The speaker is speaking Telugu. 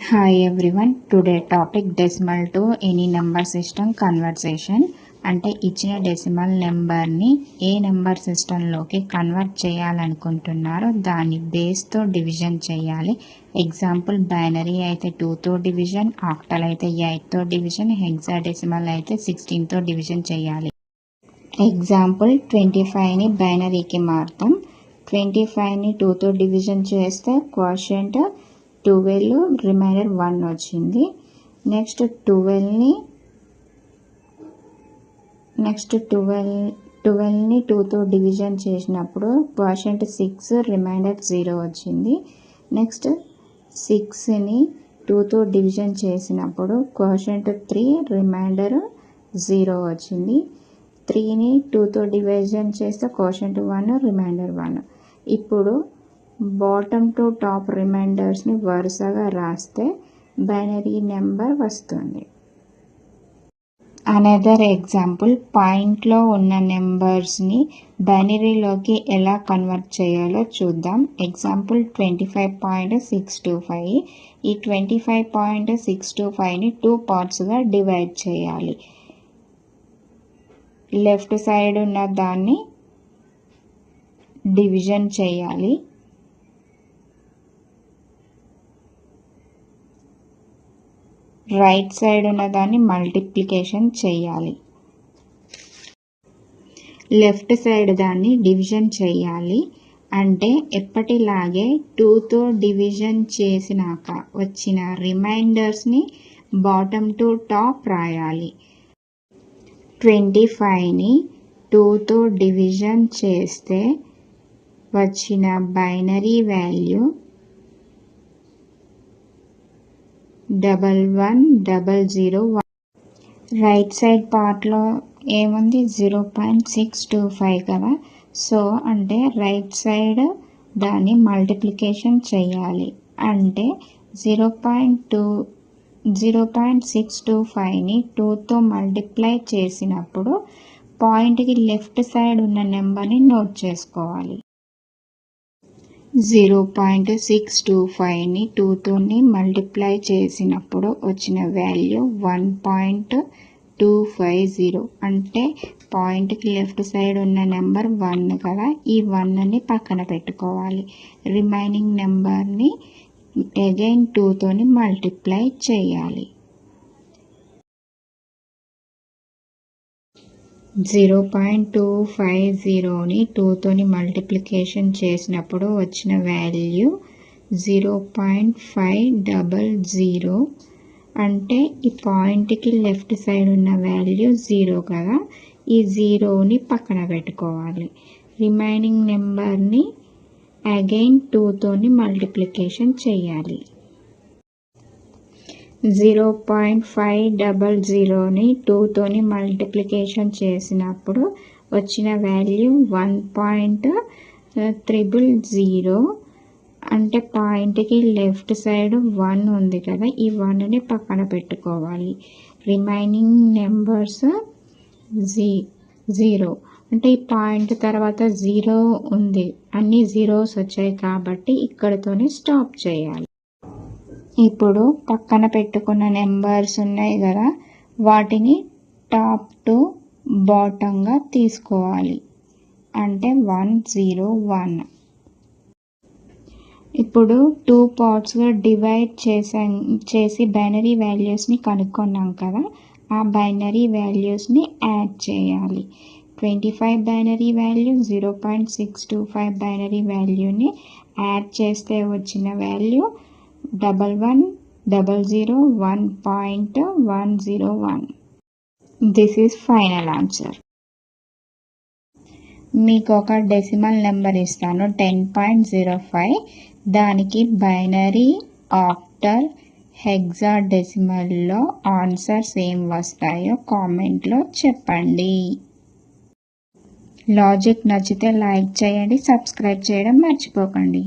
Hi everyone, today topic decimal to any number system conversion. అంటే ఇచ్చిన డెసిమల్ నెంబర్ని ఏ నెంబర్ సిస్టంలోకి కన్వర్ట్ చేయాలనుకుంటున్నారో దాని బేస్తో డివిజన్ చేయాలి. ఎగ్జాంపుల్ బైనరీ అయితే 2తో డివిజన్, ఆక్టల్ అయితే 8తో డివిజన్, హెక్సాడెసిమల్ అయితే 16తో డివిజన్ చేయాలి. ఎగ్జాంపుల్ 25ని బైనరీకి మారుతాం. 25ని 2తో డివిజన్ చేస్తే క్వోషియంట్ 12 రిమైండర్ 1 వచ్చింది. నెక్స్ట్ 12ని 2తో డివిజన్ చేసినప్పుడు క్వోషియంట్ 6 రిమైండర్ 0 వచ్చింది. నెక్స్ట్ 6ని 2తో డివిజన్ చేసినప్పుడు క్వోషియంట్ 3 రిమైండర్ 0 వచ్చింది. 3ని 2తో డివిజన్ చేస్తే క్వోషియంట్ 1 రిమైండర్ 1. ఇప్పుడు బాటమ్ టు టాప్ రిమైండర్స్ని వరుసగా రాస్తే బైనరీ నెంబర్ వస్తుంది. అనదర్ ఎగ్జాంపుల్ పాయింట్లో ఉన్న నెంబర్స్ని బైనరీలోకి ఎలా కన్వర్ట్ చేయాలో చూద్దాం. ఎగ్జాంపుల్ 25.625. ఈ 25.625ని 2 పార్ట్స్గా డివైడ్ చేయాలి. లెఫ్ట్ సైడ్ ఉన్న దాన్ని డివిజన్ చేయాలి. రైట్ సైడ్ ఉన్న దాన్ని మల్టిప్లికేషన్ చేయాలి. లెఫ్ట్ సైడ్ దాన్ని డివిజన్ చేయాలి. అంటే ఎప్పటిలాగే 2తో డివిజన్ చేసినాక వచ్చిన రిమైండర్స్ని బాటమ్ టు టాప్ రాయాలి. 25ని 2తో డివిజన్ చేస్తే వచ్చిన బైనరీ వాల్యూ 11001. రైట్ సైడ్ పార్ట్లో ఏముంది 0.625 కదా. సో అంటే రైట్ సైడ్ దాన్ని మల్టిప్లికేషన్ చేయాలి. అంటే 0.625ని 2తో మల్టిప్లై చేసినప్పుడు పాయింట్కి లెఫ్ట్ సైడ్ ఉన్న నెంబర్ని నోట్ చేసుకోవాలి. 0.625ని 2తోని మల్టిప్లై చేసినప్పుడు వచ్చిన వాల్యూ 1.250. అంటే పాయింట్కి లెఫ్ట్ సైడ్ ఉన్న నెంబర్ 1 కదా. ఈ 1ని పక్కన పెట్టుకోవాలి. రిమైనింగ్ నెంబర్ని అగైన్ 2తోని మల్టిప్లై చేయాలి. 0.250ని 2తోని మల్టిప్లికేషన్ చేసినప్పుడు వచ్చిన వాల్యూ 0.500. అంటే ఈ పాయింట్కి లెఫ్ట్ సైడ్ ఉన్న వాల్యూ 0 కదా. ఈ 0ని పక్కన పెట్టుకోవాలి. రిమైనింగ్ నెంబర్ని అగైన్ 2తోని మల్టిప్లికేషన్ చేయాలి. 0.500ని 2తోని మల్టిప్లికేషన్ చేసినప్పుడు వచ్చిన వాల్యూ 1.300. అంటే పాయింట్కి లెఫ్ట్ సైడ్ 1 ఉంది కదా. ఈ 1ని పక్కన పెట్టుకోవాలి. Remaining numbers 0. అంటే ఈ పాయింట్ తర్వాత 0 ఉంది. అన్ని జీరోస్ వచ్చాయి కాబట్టి ఇక్కడతోనే స్టాప్ చేయాలి. ఇప్పుడు పక్కన పెట్టుకున్న నెంబర్స్ ఉన్నాయి కదా, వాటిని టాప్ టు బాటంగా తీసుకోవాలి. అంటే 101. ఇప్పుడు 2 పార్ట్స్గా డివైడ్ చేసి బైనరీ వాల్యూస్ని కనుక్కున్నాం కదా. ఆ బైనరీ వాల్యూస్ని యాడ్ చేయాలి. 25 బైనరీ వాల్యూ, 0.625 బైనరీ వాల్యూని యాడ్ చేస్తే వచ్చిన value 11001.101. This is final answer. మీకు ఒక డెసిమల్ నెంబర్ ఇస్తాను 10.05. దానికి బైనరీ, ఆక్టల్, హెక్సాడెసిమల్లో ఆన్సర్స్ ఏం వస్తాయో కామెంట్లో చెప్పండి. లాజిక్ నచ్చితే లైక్ చేయండి, సబ్స్క్రైబ్ చేయడం మర్చిపోకండి.